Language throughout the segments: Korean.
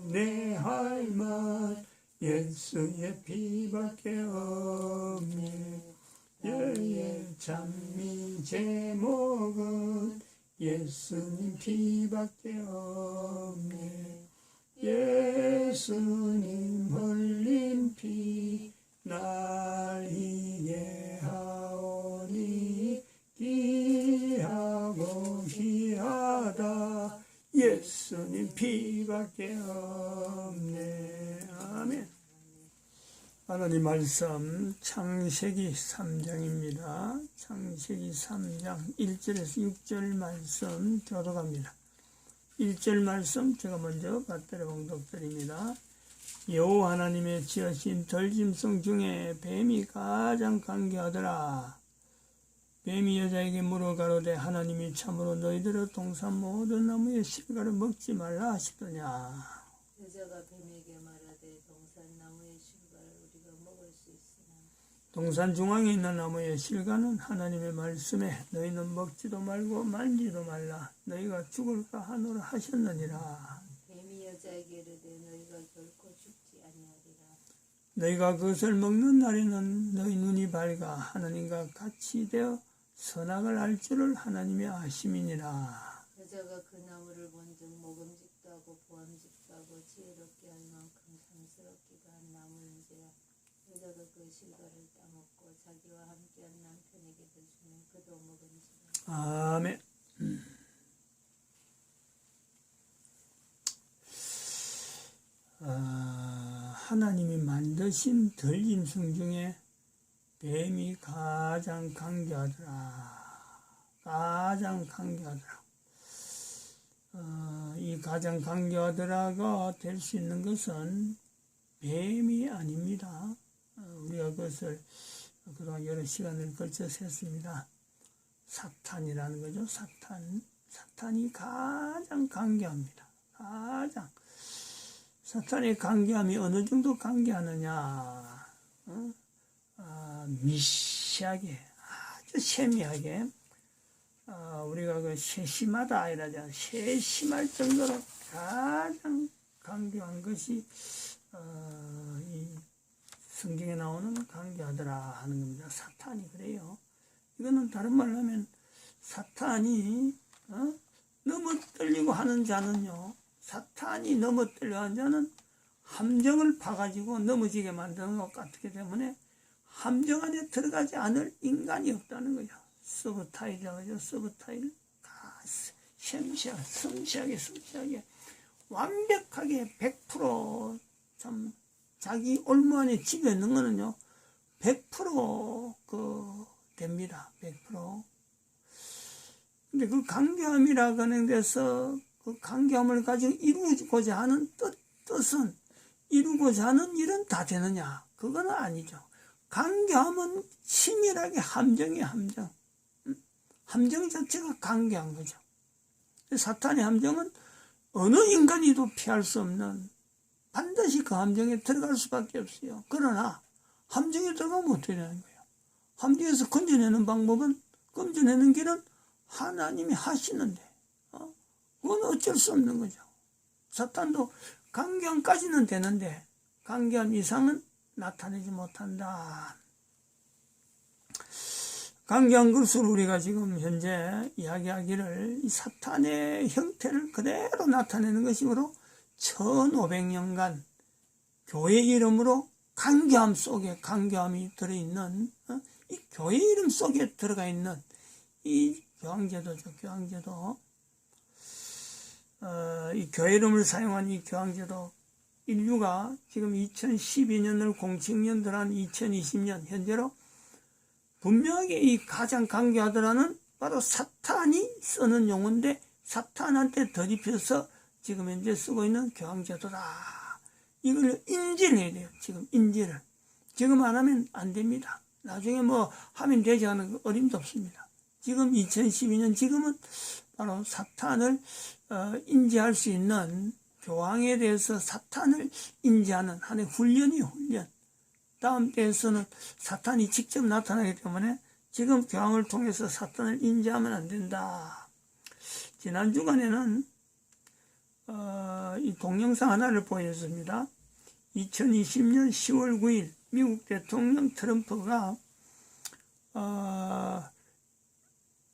내 할 말 예수의 피밖에 없네. 여의 찬미 제목은 예수님 피밖에 없네. 예수님 흘린 피 날 이해하오니 귀하고 귀하다. 예수님 피밖에 없네. 아멘. 하나님 말씀 창세기 3장입니다. 창세기 3장 1절에서 6절 말씀 교독합니다. 1절 말씀 제가 먼저 받들어 봉독드립니다. 여호와 하나님의 지으신 들짐승 중에 뱀이 가장 간교하더라. 뱀이 여자에게 물어 가로되 하나님이 참으로 너희들의 동산 모든 나무의 실과를 먹지 말라 하시더냐. 여자가 뱀에게 말하되 동산 나무의 실과를 우리가 먹을 수 있으나 동산 중앙에 있는 나무의 실과는 하나님의 말씀에 너희는 먹지도 말고 만지도 말라 너희가 죽을까 하노라 하셨느니라. 뱀이 여자에게 이르되 너희가 결코 죽지 아니하리라. 너희가 그것을 먹는 날에는 너희 눈이 밝아 하나님과 같이 되어 선악을 알 줄을 하나님이 아심이니라. 여자가 그 나무를 본즉 먹음직도 하고 보암직도 하고 지혜롭게 할 만큼 상스럽기도 한 나무인지라. 여자가 그 실과를 따먹고 자기와 함께한 남편에게도 주면 그도 먹은지라. 아멘. 하나님이 만드신 들짐승 중에 뱀이 가장 간교하더라. 가장 간교하더라. 이 가장 간교하더라가 될 수 있는 것은 뱀이 아닙니다. 우리가 그것을 그동안 여러 시간을 걸쳐서 했습니다. 사탄이라는 거죠. 사탄이 가장 간교합니다. 가장. 사탄의 간교함이 어느 정도 간교하느냐. 미시하게, 아주 세미하게, 우리가 그 세심하다 이러잖아요. 세심할 정도로 가장 간교한 것이, 이 성경에 나오는 간교하더라 하는 겁니다. 사탄이 그래요. 이거는 다른 말로 하면, 사탄이, 넘어뜨리고 하는 자는요, 사탄이 넘어뜨리려 하는 자는 함정을 파가지고 넘어지게 만드는 것 같기 때문에 함정 안에 들어가지 않을 인간이 없다는 거죠. 서브타일이라고 하죠. 서브타일. 섬세하게 완벽하게 100% 참 자기 올무 안에 집에 있는 거는요 100% 됩니다. 100%. 근데 그 간교함이라고 하는 데서 그 간교함을 가지고 이루고자 하는 뜻은 이루고자 하는 일은 다 되느냐? 그건 아니죠. 간교함은 치밀하게 함정이에요, 함정. 함정 자체가 간교한 거죠. 사탄의 함정은 어느 인간이도 피할 수 없는 반드시 그 함정에 들어갈 수밖에 없어요. 그러나 함정에 들어가면 어떻게 되는 거예요? 함정에서 건져내는 방법은, 건져내는 길은 하나님이 하시는데 그건 어쩔 수 없는 거죠. 사탄도 간교함까지는 되는데 간교함 이상은 나타내지 못한다. 간교한 것을 우리가 지금 현재 이야기하기를 이 사탄의 형태를 그대로 나타내는 것이므로 1500년간 교회 이름으로 간교함 속에 간교함이 들어있는 이 교회 이름 속에 들어가 있는 이 교황제도죠. 교황제도. 이 교회 이름을 사용한 이 교황제도 인류가 지금 2012년을 공칙년 들어간 2020년 현재로 분명하게 이 가장 간교하더라는 바로 사탄이 쓰는 용어인데 사탄한테 덧입혀서 지금 현재 쓰고 있는 교황제도다. 이걸 인지를 해야 돼요. 지금 인지를. 지금 안 하면 안 됩니다. 나중에 뭐 하면 되지 않은 어림도 없습니다. 지금 2012년 지금은 바로 사탄을 인지할 수 있는 교황에 대해서 사탄을 인지하는 하나의 훈련이에요. 훈련. 다음 때에서는 사탄이 직접 나타나기 때문에 지금 교황을 통해서 사탄을 인지하면 안 된다. 지난 주간에는 이 동영상 하나를 보였습니다. 2020년 10월 9일 미국 대통령 트럼프가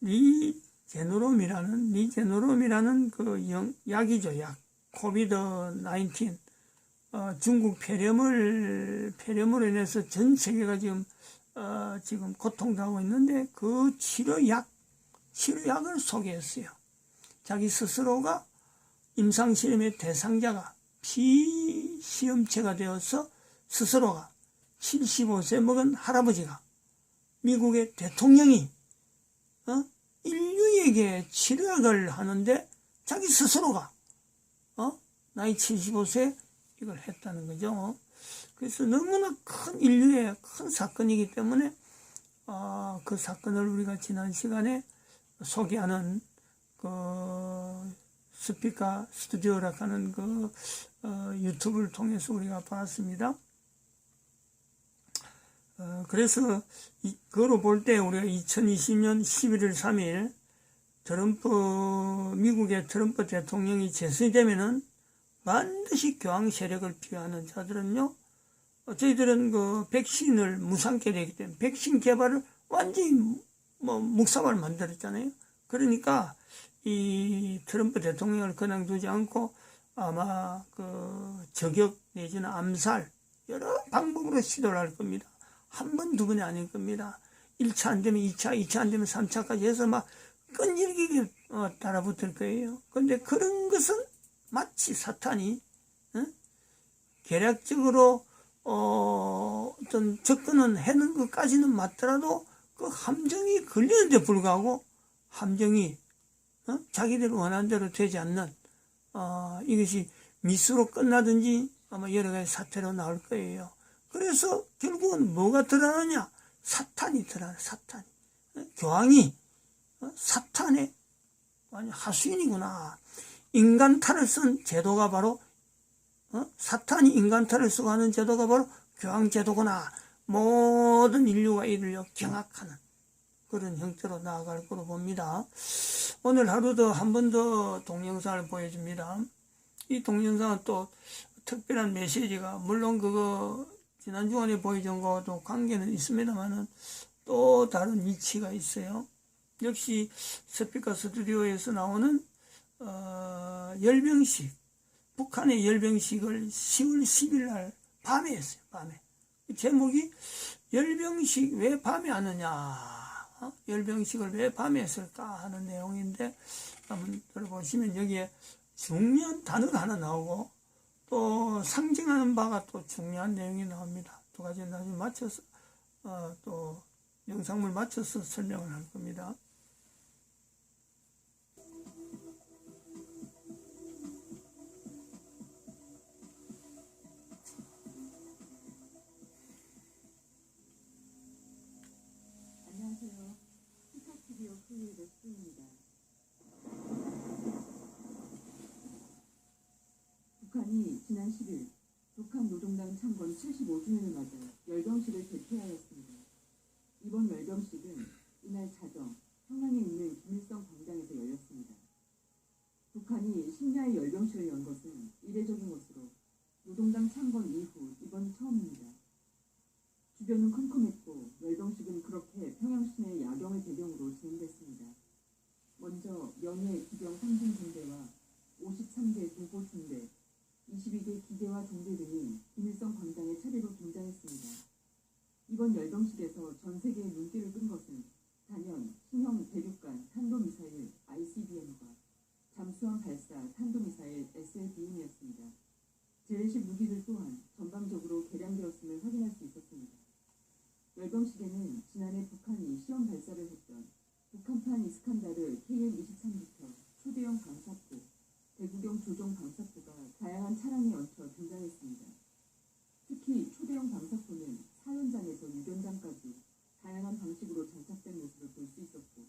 리제노롬이라는 그 약이죠. 약. 코비드 19 중국 폐렴으로 인해서 전 세계가 지금 고통당하고 있는데 그 치료약을 소개했어요. 자기 스스로가 임상실험의 대상자가 피시험체가 되어서 스스로가 75세 먹은 할아버지가 미국의 대통령이 인류에게 치료약을 하는데 자기 스스로가 나이 75세 이걸 했다는 거죠. 그래서 너무나 큰 인류의 큰 사건이기 때문에 그 사건을 우리가 지난 시간에 소개하는 그 스피커 스튜디오라고 하는 그 유튜브를 통해서 우리가 봤습니다. 그래서 그거로 볼 때 우리가 2020년 11월 3일 미국의 트럼프 대통령이 재선이 되면은 반드시 교황 세력을 비하하는 자들은요, 저희들은 그 백신을 무상케 되기 때문에 백신 개발을 완전히 묵사발 만들었잖아요. 그러니까 이 트럼프 대통령을 그냥 두지 않고 아마 그 저격 내지는 암살 여러 방법으로 시도를 할 겁니다. 한 번, 두 번이 아닐 겁니다. 1차 안 되면 2차, 2차 안 되면 3차까지 해서 막 끈질기게 따라붙을 거예요. 그런데 그런 것은 마치 사탄이 계략적으로 어떤 접근은 해는 것까지는 맞더라도 그 함정이 걸리는데 불구하고 함정이 자기들 원하는 대로 되지 않는 이것이 미스로 끝나든지 아마 여러 가지 사태로 나올 거예요. 그래서 결국은 뭐가 드러나냐? 사탄이 드러나요. 사탄이. 교황이 사탄의 하수인이구나. 인간 탈을 쓴 제도가 바로 사탄이 인간 탈을 쓰고 하는 제도가 바로 교황 제도구나. 모든 인류가 이를 경악하는 그런 형태로 나아갈 거로 봅니다. 오늘 하루도 한 번 더 동영상을 보여줍니다. 이 동영상은 또 특별한 메시지가 물론 그거 지난 주간에 보여준 것도 관계는 있습니다만은 또 다른 위치가 있어요. 역시 스피커 스튜디오에서 나오는 열병식, 북한의 열병식을 10월 10일 날 밤에 했어요. 밤에. 제목이 열병식 왜 밤에 하느냐, 열병식을 왜 밤에 했을까 하는 내용인데 한번 들어보시면 여기에 중요한 단어가 하나 나오고 또 상징하는 바가 또 중요한 내용이 나옵니다. 두 가지 나중에 맞춰서 또 영상물 맞춰서 설명을 할 겁니다. 안녕하세요. 스타트디오 클리드 수입니다. 북한이 지난 10일 북한 노동당 창건 75주년을 맞아 열병식을 개최하였습니다. 이번 열병식은 이날 자정 평양에 있는 김일성 광장에서 열렸습니다. 북한이 심야에 열병식을 연 것은 이례적인 것으로 노동당 창건 이후 이번 처음입니다. 주변은 컴컴했고 열병식은 그렇게 평양 시내 야경을 배경으로 진행됐습니다. 먼저 명예 기병 상징 중대와 53개 공포 중대, 22개 기계화 중대 등이 김일성 광장에 차례로 등장했습니다. 이번 열병식에서 전 세계의 눈길을 끈 것은 단연 신형 대륙간 탄도미사일 ICBM과 잠수함 발사 탄도미사일 SLBM이었습니다. 재래식 무기들 또한 전방적으로 개량되었음을 확인할 수 있었습니다. 열병식에는 지난해 북한이 시험 발사를 했던 북한판 이스칸다르 KN-23부터 초대형 방사포, 대구경 조종 방사포가 다양한 차량에 얹혀 등장했습니다. 특히 초대형 방사포는 사연장에서 유견장까지 다양한 방식으로 장착된 모습을 볼 수 있었고,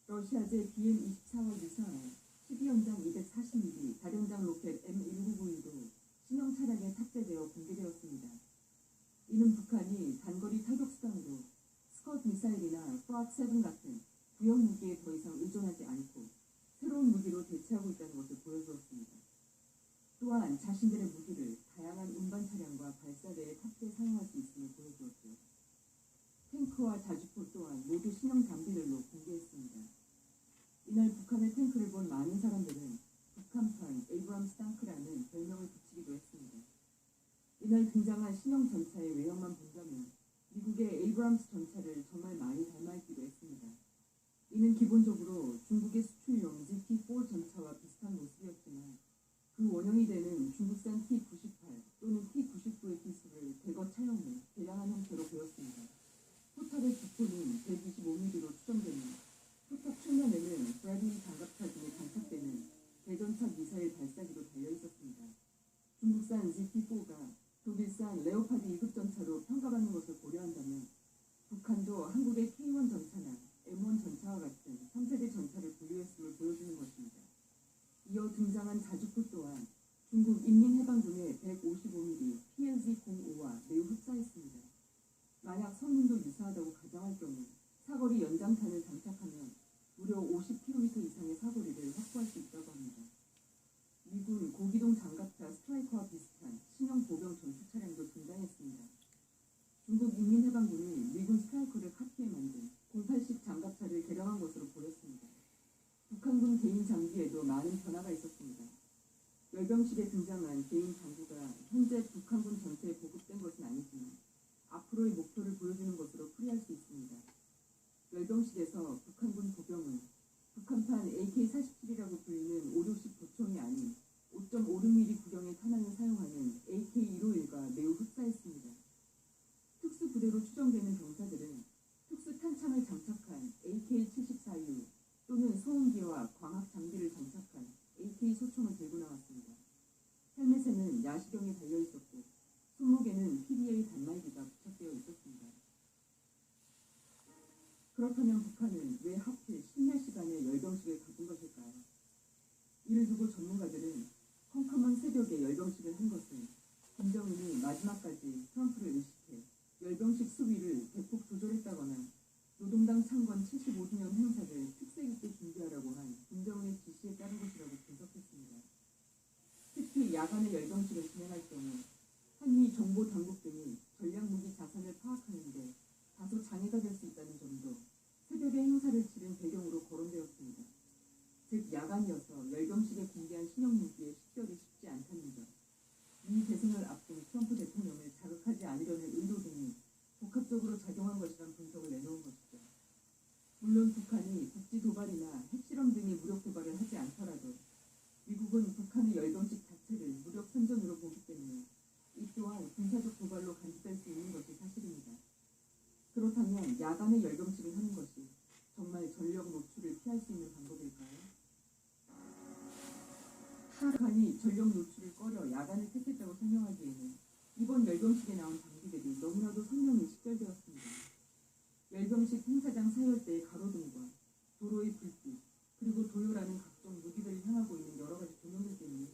러시아제 BM-24와 유사한 12연장 240mm 다련장 로켓 M1992도 신형 차량에 탑재되어 공개되었습니다. 이는 북한이 단거리 타격수단으로 스컷 미사일이나 프락7 같은 구형 무기에 더 이상 의존하지 않고 새로운 무기로 대체하고 있다는 것을 보여주었습니다. 무기를 다양한 운반 차량과 발사대에 탑재해 사용할 수 있음을 보여주었죠. 탱크와 자주포 또한 모두 신형 장비들로 공개했습니다. 이날 북한의 탱크를 본 많은 사람들은 북한판 에이브람스 탱크라는 별명을 붙이기도 했습니다. 이날 등장한 신형 전차의 외형만 본다면 미국의 에이브람스 전차를 정말 많이 닮아있기도 했습니다. 이는 기본적으로 중국의 수출용 ZT-4 전차와 비슷한 모습이었지만 그 원형이 되는 중국산 T-98 또는 T-99의 기술을 대거 차용해 개량한 형태로 보였습니다. 포탑의 기포는 125mm로 추정되며 포탑 측면에는 브래들리 장갑차 등에 장착되는 대전차 미사일 발사기도 달려있었습니다. 중국산 ZT-4가 독일산 레오파드 2급 전차로 평가받는 것을 고려한다면 북한도 한국의 K1 전차나 M1 전차와 같은 3세대 전차를 보유했음을 보여주는 것입니다. 이어 등장한 자주포 또한 중국 인민해방군의 155mm PLZ-05와 매우 흡사했습니다. 만약 성능도 유사하다고 가정할 경우 사거리 연장탄을 장착하면 무려 50km 이상의 사거리를 확보할 수 있다고 합니다. 미군 고기동 장갑차 스트라이커와 비슷한 신형 보병 전투 차량도 등장했습니다. 중국 인민해방군이 미군 스트라이커를 카피해 만든 08식 장갑차를 개량한 것으로 보였습니다. 북한군 개인 장비에도 많은 변화가 있었습니다. 열병식에 등장한 개인 장구가 현재 북한군 전체에 보급된 것은 아니지만 앞으로의 목표를 보여주는 것으로 풀이할 수 있습니다. 열병식에서 북한군 보병은 북한판 AK-47이라고 불리는 560 보총이 아닌 5.56mm 구경의 탄환을 사용하는 AK-151과 매우 흡사했습니다. 특수부대로 추정되는 병사들은 특수탄창을 장착한 AK-74U 또는 소음기와 광학 장비를 장착한 AK 소총을 들고 나왔습니다. 헬멧에는 야시경이 달려있었고 손목에는 PDA 단말기가 부착되어 있었습니다. 그렇다면 북한은 왜 하필 심야 시간에 열병식을 가진 것일까요? 이를 두고 전문가들은 컴컴한 새벽에 열병식을 한 것은 김정은이 마지막까지 트럼프를 의식해 열병식 수위를 대폭 조절했다거나 노동당 창건 75주년 행사를 특색 있게 준비하라고 한 김정은의 지시에 따른 것이라고 분석했습니다. 특히 야간에 열병식을 진행할 경우 한미 정보 당국 등이 전략무기 자산을 파악하는 데 다소 장애가 될 수 있다는 점도 새벽에 행사를 치른 배경으로 거론되었습니다. 즉 야간이어서 열병식에 공개한 신형 무기의 식별이 쉽지 않다는 점, 미 대선을 앞둔 트럼프 대통령을 자극하지 않으려는 의도 등이 복합적으로 작용한 것이란 분석을 내놓은 것이죠. 물론 북한이 국지 도발이나 핵실험 등의 무력 도발을 하지 않더라도 미국은 북한의 열병식 자체를 무력 선전으로 보기 때문에 이 또한 군사적 도발로 간주될 수 있는 것이 사실입니다. 그렇다면 야간에 열병식을 하는 것이 정말 전력 노출을 피할 수 있는 방법일까요? 북한이 전력 노출을 꺼려 야간을 택했다고 설명하기에는 이번 열병식에 나온 장비들이 너무나도 선명히 식별되었습니다. 열병식 행사장 사열대의 가로등과 도로의 불빛, 그리고 도요라는 각종 무기들을 향하고 있는 여러 가지 조명들 때문에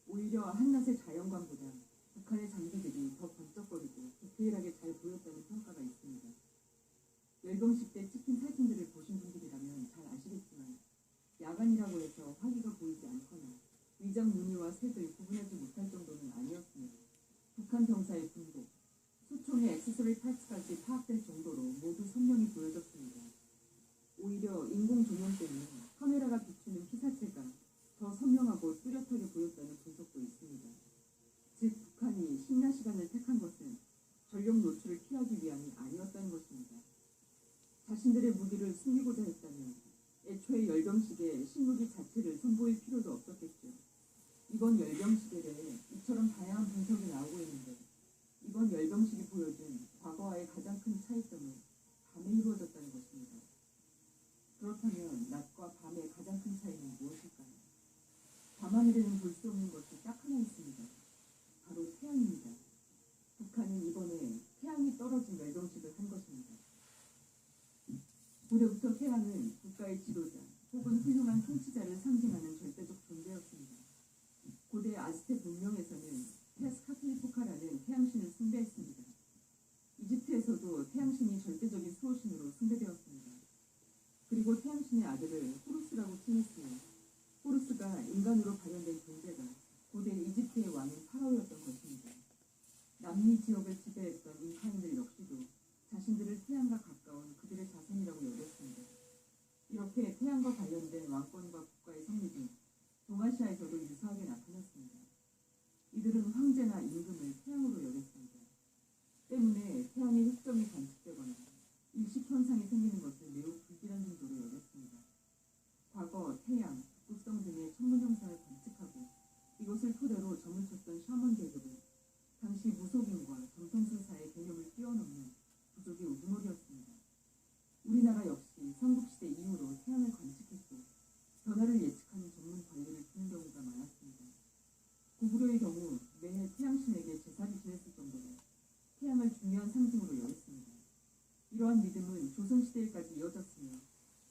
오히려 한낮의 자연광보다 북한의 장비들이 더 번쩍거리고 디테일하게 잘 보였다는 평가가 있습니다. 열병식 때 찍힌 사진들을 보신 분들이라면 잘 아시겠지만 야간이라고 해서 화기가 보이지 않거나 위장 무늬와 색을 구분하지 못할 정도는 아니었습니다. 북한 병사의 군복, 수총의 액세서리 파츠까지 파악될 정도로 모두 선명히 보여졌습니다. 오히려 인공 조명 때문에 카메라가 비추는 피사체가 더 선명하고 뚜렷하게 보였다는 분석도 있습니다. 즉 북한이 심야 시간을 택한 것은 전력 노출을 피하기 위함이 아니었다는 것입니다. 자신들의 무기를 숨기고자 했다면 애초에 열병식에 신무기 자체를 선보일 필요도 없었겠죠. 이번 열병식에 대해 이처럼 다양한 분석이 나오고 있는데 이번 열병식이 보여준 과거와의 가장 큰 차이점은 밤에 이루어졌다는 것입니다. 그렇다면 낮과 밤의 가장 큰 차이는 무엇일까요? 밤하늘에는 볼 수 없는 것이 딱 하나 있습니다. 바로 태양입니다. 북한은 이번에 태양이 떨어진 열병식을 한 것입니다. 고대부터 태양은 국가의 지도자 혹은 훌륭한 통치자를 상징하는 절대적 존재였습니다. 고대 아즈텍 문명에서는 테스카틀리포카라는 태양신을 숭배했습니다. 이집트에서도 태양신이 절대적인 수호신으로 숭배되었습니다. 그리고 태양신의 아들을 호루스라고 칭했으며 호루스가 인간으로 발현된 존재가 고대 이집트의 왕인 파라오였습니다. 태양이었던 것입니다. 남미 지역을 지배했던 잉카인들 역시도 자신들을 태양과 가까운 그들의 자손이라고 여겼습니다. 이렇게 태양과 관련된 왕권과 국가의 성립이 동아시아에서도 유사하게 나타났습니다. 이들은 황제나 임금을 태양으로 여겼습니다. 때문에 태양의 흑점이 관측되거나 일식현상이 생기는 것을 매우 불길한 정도로 여겼습니다. 과거 태양, 북극성 등의 천문 현상을 관측하고 이것을 토대로 점을 쳤던 샤먼 계급은 당시 무속인과 점성술사의 개념을 뛰어넘는 부족의 우두머리였습니다. 우리나라 역시 삼국시대 이후로 태양을 관측했고 변화를 예측하는 전문 관리를 두는 경우가 많았습니다. 고구려의 경우 매해 태양신에게 제사를 지냈을 정도로 태양을 중요한 상징으로 여겼습니다. 이러한 믿음은 조선시대에까지 이어졌으며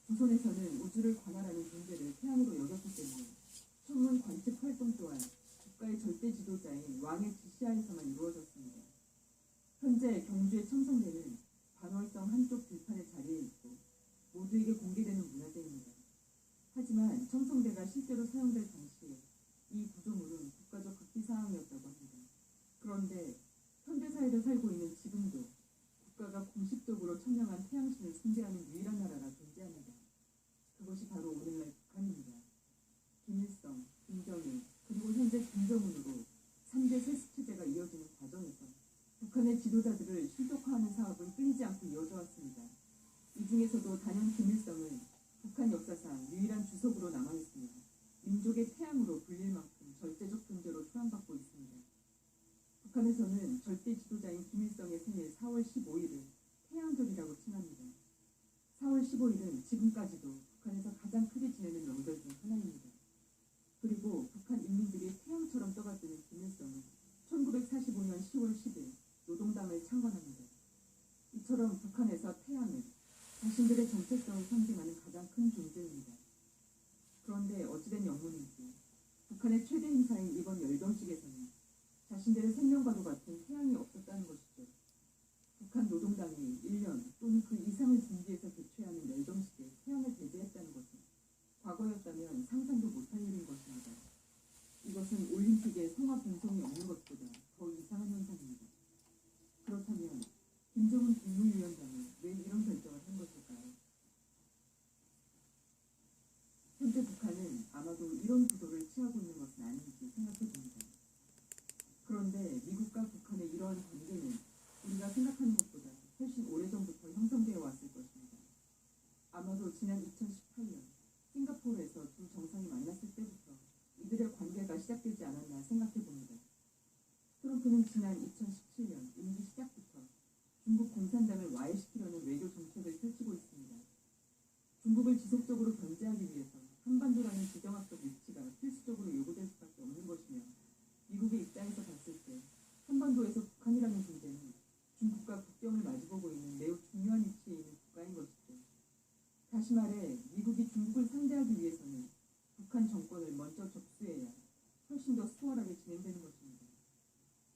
조선에서는 우주를 관할하는 존재를 태양으로 여겼기 때문에 천문 관측 활동 또한 국가의 절대 지도자인 왕의 지시하에서만 이루어졌습니다. 현재 경주의 첨성대는 반월성 한쪽 들판에 자리해 있고 모두에게 공개되는 문화재입니다. 하지만 첨성대가 실제로 사용될 당시에 이 구조물은 국가적 극비사항이었다고 합니다. 그런데 현대사회를 살고 있는 지금도 국가가 공식적으로 천명한 태양신을 숭배하는 유일한 나라가 존재합니다. 그것이 바로 오늘날 북한입니다. 김일성, 김정일, 그리고 현재 김정은으로 3대 세습체제가 이어지는 과정에서 북한의 지도자들을 실족화하는 사업은 끊이지 않고 이어져 왔습니다. 이 중에서도 단연 김일성은 북한 역사상 유일한 주석으로 남아있으며 민족의 태양으로 불릴 만큼 절대적 존재로 초랑받고 있습니다. 북한에서는 절대 지도자인 김일성의 생일 4월 15일을 태양절이라고 칭합니다. 4월 15일은 지금까지도 북한에서 가장 크게 지내는 명절 중 하나입니다. 그리고 북한 인민들이 태양처럼 떠받드는 김일성은 1945년 10월 10일 노동당을 창건합니다. 이처럼 북한에서 태양은 자신들의 정체성을 상징하는 가장 큰 존재입니다. 그런데 어찌된 영문인지 북한의 최대 행사인 이번 열병식에서는 자신들의 생명과도 같은 태양이 없었다는 것이죠. 북한 노동당이 1년 또는 그 이상을 준비해서 개최하는 열병식에 태양을 배제했다는 것은 과거였다면 상상도 못할 일인 것입니다. 이것은 올림픽에 성화 분성이 없는 것보다 더 이상한 현상입니다. 그렇다면 김정은 국무위원장은 왜 이런 결정을 한 것일까요? 현재 북한은 아마도 이런 구도를 취하고 있는 것은 아닌지 생각해 봅니다. 그런데 미국과 북한의 이러한 관계는 우리가 생각하는 것보다 훨씬 오래전부터 형성되어 왔을 것입니다. 아마도 지난 2018년 싱가포르에서 두 정상이 만났을 때부터 이들의 관계가 시작되지 않았나 생각해 봅니다. 트럼프는 지난 2017년 임기 시작부터 중국 공산당을 와해시키려는 외교 정책을 펼치고 있습니다. 중국을 지속적으로 견제하기 위해서 한반도라는 지정학적 위치가 필수적으로 요구될 수밖에 없는 것이며 미국의 입장에서 봤을 때 한반도에서 북한이라는 존재는 중국과 국경을 마주보고 있는 매우 중요한 위치에 있는 국가인 것이죠. 다시 말해 미국이 중국을 상대하기 위해서는 북한 정권을 먼저 접수해야 훨씬 더 수월하게 진행되는 것입니다.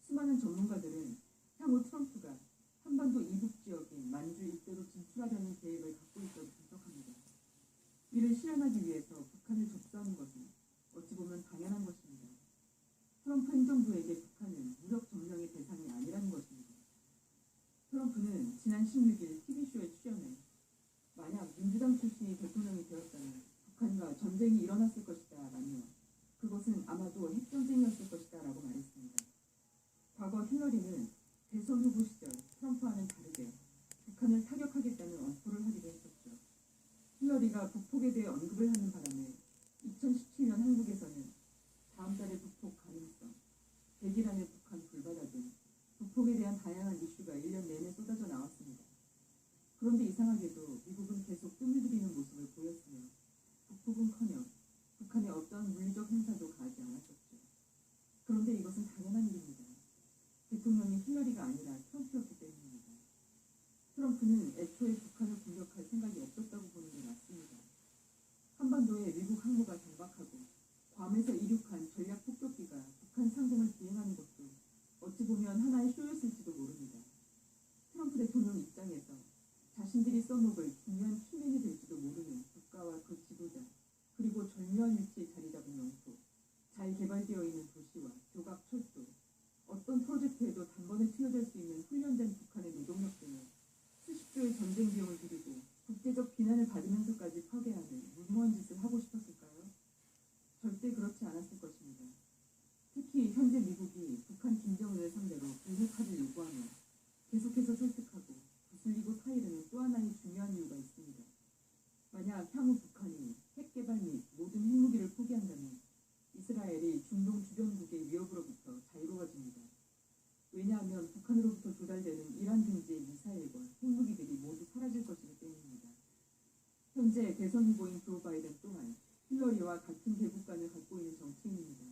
수많은 전문가들은 향후 트럼프가 한반도 이북 지역인 만주 일대로 진출하려는 계획을 갖고 있다고 분석합니다. 이를 실현하기 위해서 북한을 접수하는 것은 어찌 보면 당연한 것입니다. 트럼프 행정부에게 북한은 무력 점령의 대상이 아니라는 것입니다. 트럼프는 지난 16일 TV쇼에 출연해 만약 민주당 출신이 대통령이 되었다면 북한과 전쟁이 일어났을 것이다 라며 그것은 아마도 핵전쟁이었을 것이다 라고 말했습니다. 과거 힐러리는 대선 후보 시절 트럼프와는 다르게 북한을 타격하겠다는 언포를 하기도 했었죠. 힐러리가 북폭에 대해 언급을 하는 바람에 2017년 한국에서는 다음 달에 북폭 가능성, 100일 안에 북한 불바다 등 북폭에 대한 다양한 이슈가 1년 내내 쏟아져 나왔습니다. 그런데 이상하게도 미국은 계속 뜸을 들이는 모습을 보였으며 북폭은커녕 북한의 어떠한 물리적 행사도 가하지 않았었죠. 그런데 이것은 당연한 일입니다. 대통령이 힐러리가 아니라 트럼프였기 때문입니다. 트럼프는 애초에 북한을 공격할 생각이 없었다고 보는 게 맞습니다. 한반도에 미국 항모가 정박하고 괌에서 이륙한 전략 폭격기가 북한 상공을 비행하는 것도 어찌 보면 하나의 쇼였을지도 모릅니다. 트럼프 대통령 입장에서 자신들이 써먹을 중요한 키맨이 될지도 모르는 국가와 그 지도자, 그리고 절묘한 위치에 자리 잡은 영토, 잘 개발되어 있는 도시와 교각 철도, 미국이 북한 김정은을 상대로 비핵화를 요구하며 계속해서 설득하고 부슬리고 타이르는 또 하나의 중요한 이유가 있습니다. 만약 향후 북한이 핵 개발 및 모든 핵무기를 포기한다면 이스라엘이 중동 주변국의 위협으로부터 자유로워집니다. 왜냐하면 북한으로부터 조달되는 이란 등지의 미사일과 핵무기들이 모두 사라질 것이기 때문입니다. 현재 대선 후보인 조 바이든 또한 힐러리와 같은 대국관을 갖고 있는 정치인입니다.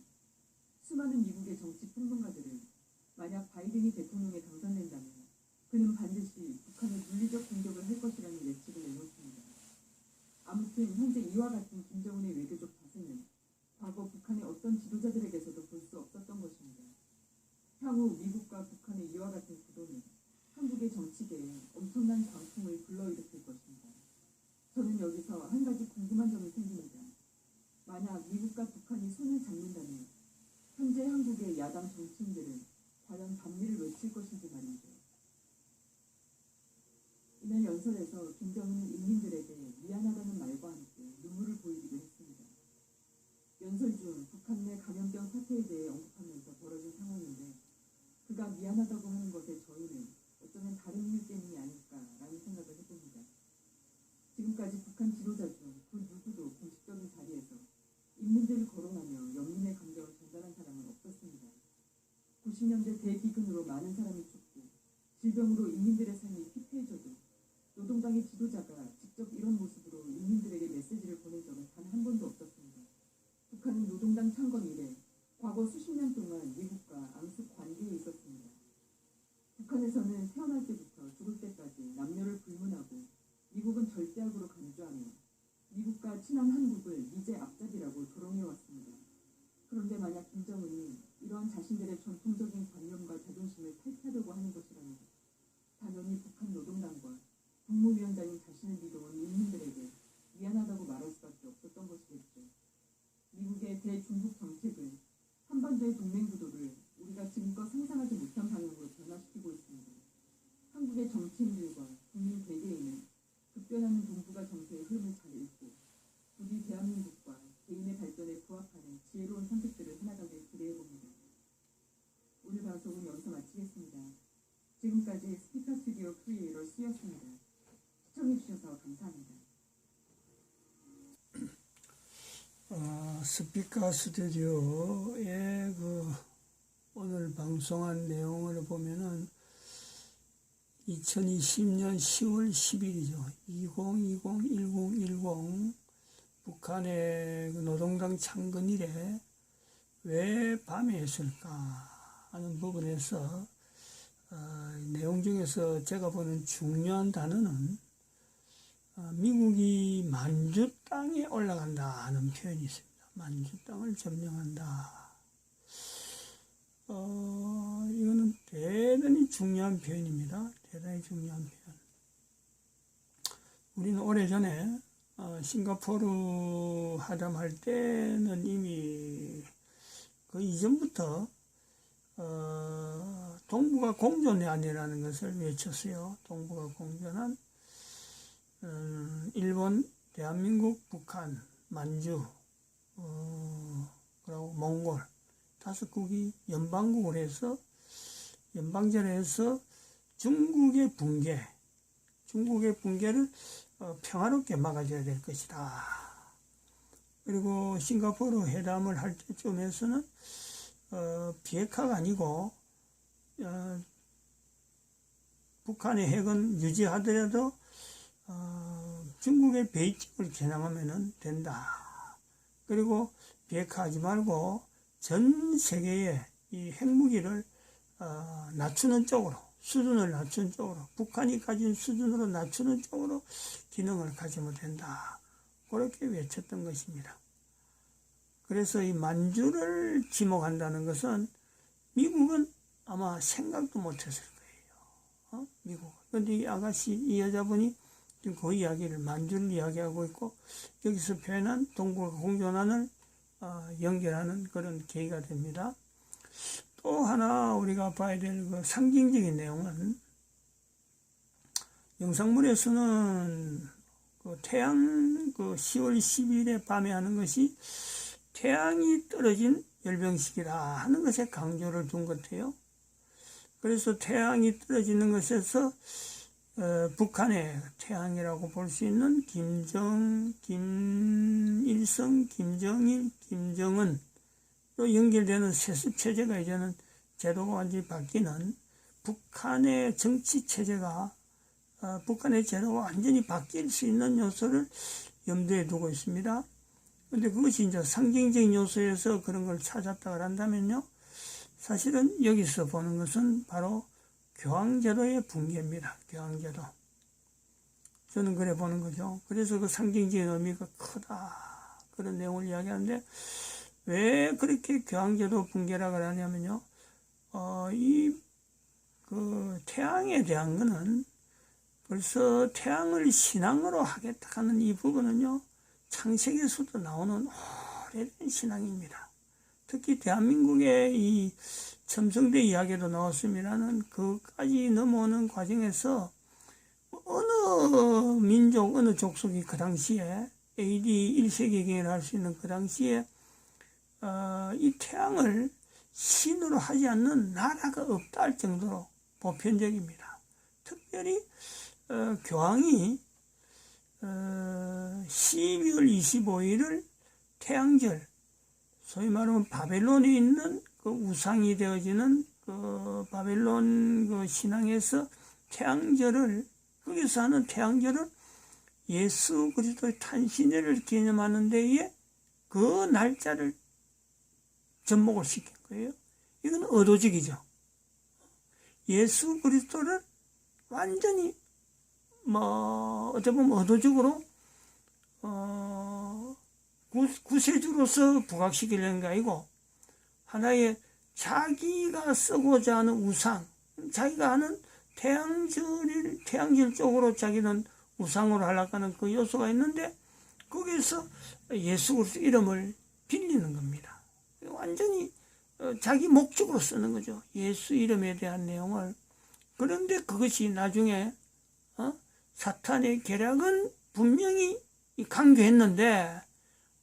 수많은 미국의 정치 평론가들은 만약 바이든이 대통령에 당선된다면 그는 반드시 북한의 물리적 공격을 할 것이라는 예측을 내놓습니다. 아무튼 현재 이와 같은 김정은의 외교적 자세는 과거 북한의 어떤 지도자들에게서도 볼 수 없었던 것입니다. 향후 미국과 북한의 이와 같은 구도는 한국의 정치계에 엄청난 광풍을 불러일으킬 것입니다. 저는 여기서 한 가지 궁금한 점이 생깁니다. 만약 미국과 북한이 손을 잡는다면 현재 한국의 야당 정치인들은 과연 반미를 외칠 것인지 말이죠. 이날 연설에서 김정은은 인민들에게 미안하다는 말과 함께 눈물을 보이기도 했습니다. 연설 중 북한 내 감염병 사태에 대해 언급하면서 벌어진 상황인데 그가 미안하다고 하는 것의 전후는 어쩌면 다른 이유 때문이 아닐까라는 생각을 해봅니다. 지금까지 북한 지도자 중 그 누구도 공식적인 자리에서 인민들을 거론하며 연민의 감정을 전달한 사람은 없었습니다. 90년대 대기근으로 많은 사람이 죽고 질병으로 인민들의 삶이 피폐해져도 노동당의 지도자가 직접 이런 모습으로 인민들에게 메시지를 보낸 적은 단 한 번도 없었습니다. 북한은 노동당 창건 이래 과거 수십 년 동안 미국과 암숙 관계에 있었습니다. 북한에서는 태어날 때부터 죽을 때까지 남녀를 불문하고 미국은 절대악으로 간주하며 미국과 친한 한국을 미제 앞잡이라고 조롱해왔습니다. 그런데 만약 김정은이 이러한 자신들의 전통적인 관념과 자존심을 탈피하려고 하는 것이라면 당연히 북한 노동당과 국무위원장인 자신을 믿어온 인민들에게 미안하다고 말할 수밖에 없었던 것이겠죠. 미국의 대중국 정책은 한반도의 동맹 구도를 우리가 지금껏 상상하지 못한 방향으로 변화시키고 있습니다. 한국의 정치인들과 국민 개개인은 급변하는 동북아 정세의 흐름을 잘 읽고 우리 대한민국과 개인의 발전에 부합하는 지혜로운 선택들을 해나가길 기대해봅니다. 오늘 방송은 여기서 마치겠습니다. 지금까지 스피커 스튜디오 크리에이터 수였습니다. 시청해주셔서 감사합니다. 스피커 스튜디오의 오늘 방송한 내용을 보면은 2020년 10월 10일이죠. 2020-1010 북한의 노동당 창건 이래 왜 밤에 했을까 하는 부분에서 내용 중에서 제가 보는 중요한 단어는 미국이 만주 땅에 올라간다 하는 표현이 있습니다. 만주 땅을 점령한다. 이거는 대단히 중요한 표현입니다. 대단히 중요한 표현. 우리는 오래전에 싱가포르 하담할 때는 이미 그 이전부터 동북아 공존해안이라는 것을 외쳤어요. 동북아 공존한 일본, 대한민국, 북한, 만주, 그리고 몽골 5국이 연방국을 해서 연방제를 해서 중국의 붕괴를 평화롭게 막아줘야 될 것이다. 그리고 싱가포르 회담을 할 때쯤에서는 비핵화가 아니고 북한의 핵은 유지하더라도 중국의 베이징을 겨냥하면 된다. 그리고 비핵화하지 말고 전 세계의 이 핵무기를 낮추는 쪽으로, 수준을 낮추는 쪽으로, 북한이 가진 수준으로 낮추는 쪽으로 기능을 가지면 된다. 그렇게 외쳤던 것입니다. 그래서 이 만주를 지목한다는 것은 미국은 아마 생각도 못했을 거예요. 미국은. 그런데 이 아가씨, 이 여자분이 지금 그 이야기를, 만주를 이야기하고 있고, 여기서 표현한 동북아 공존안을 연결하는 그런 계기가 됩니다. 또 하나 우리가 봐야 될 그 상징적인 내용은 영상물에서는 그 태양 10월 10일에 밤에 하는 것이 태양이 떨어진 열병식이라 하는 것에 강조를 둔 것 같아요. 그래서 태양이 떨어지는 것에서 북한의 태양이라고 볼 수 있는 김일성, 김정일, 김정은로 연결되는 세습체제가 이제는 제도가 완전히 바뀌는 북한의 정치체제가 북한의 제도가 완전히 바뀔 수 있는 요소를 염두에 두고 있습니다. 근데 그것이 이제 상징적인 요소에서 그런 걸 찾았다고 한다면요. 사실은 여기서 보는 것은 바로 교황제도의 붕괴입니다. 교황제도. 저는 그래 보는 거죠. 그래서 그 상징적인 의미가 크다. 그런 내용을 이야기하는데, 왜 그렇게 교황제도 붕괴라고 하냐면요. 태양에 대한 거는 벌써 태양을 신앙으로 하겠다 하는 이 부분은요. 창세기에서도 나오는 오래된 신앙입니다. 특히 대한민국의 이 첨성대 이야기도 나왔습니다는 그까지 넘어오는 과정에서 어느 민족, 어느 족속이 그 당시에 AD 1세기경을 할 수 있는 그 당시에 이 태양을 신으로 하지 않는 나라가 없다 할 정도로 보편적입니다. 특별히 교황이 12월 25일을 태양절, 소위 말하면 바벨론에 있는 그 우상이 되어지는 그 바벨론 그 신앙에서 태양절을, 거기서 하는 태양절을 예수 그리스도의 탄신일을 기념하는 데에 그 날짜를 접목을 시킨 거예요. 이건 의도적이죠. 예수 그리스도를 완전히 어떻게 보면 의도적으로 구세주로서 부각시키려는 게 아니고 하나의 자기가 쓰고자 하는 우상, 자기가 하는 태양절 쪽으로 자기는 우상으로 하려고 하는 그 요소가 있는데 거기에서 예수 그리스도 이름을 빌리는 겁니다. 완전히 자기 목적으로 쓰는 거죠. 예수 이름에 대한 내용을. 그런데 그것이 나중에 사탄의 계략은 분명히 강조했는데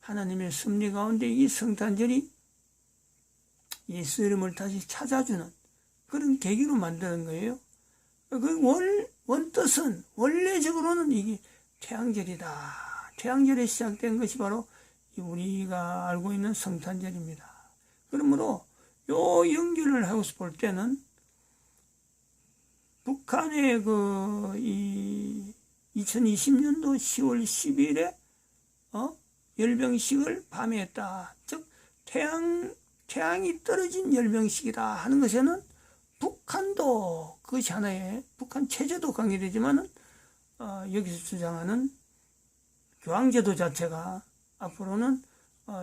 하나님의 섭리 가운데 이 성탄절이 예수 이름을 다시 찾아주는 그런 계기로 만드는 거예요. 그 원뜻은 원래적으로는 이게 태양절이다. 태양절에 시작된 것이 바로 우리가 알고 있는 성탄절입니다. 그러므로 요 연결을 하고서 볼 때는 북한의 2020년도 10월 10일에 열병식을 밤에 했다. 즉 태양이 떨어진 열병식이다 하는 것에는 북한도 그것이 하나의 북한 체제도 강요되지만은 여기서 주장하는 교황제도 자체가 앞으로는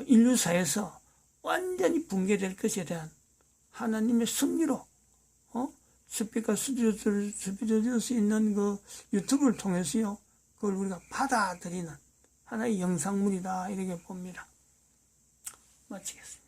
인류사에서 완전히 붕괴될 것에 대한 하나님의 섭리로 스피커 스튜디오 수 있는 그 유튜브를 통해서요 그걸 우리가 받아들이는 하나의 영상물이다 이렇게 봅니다. 마치겠습니다.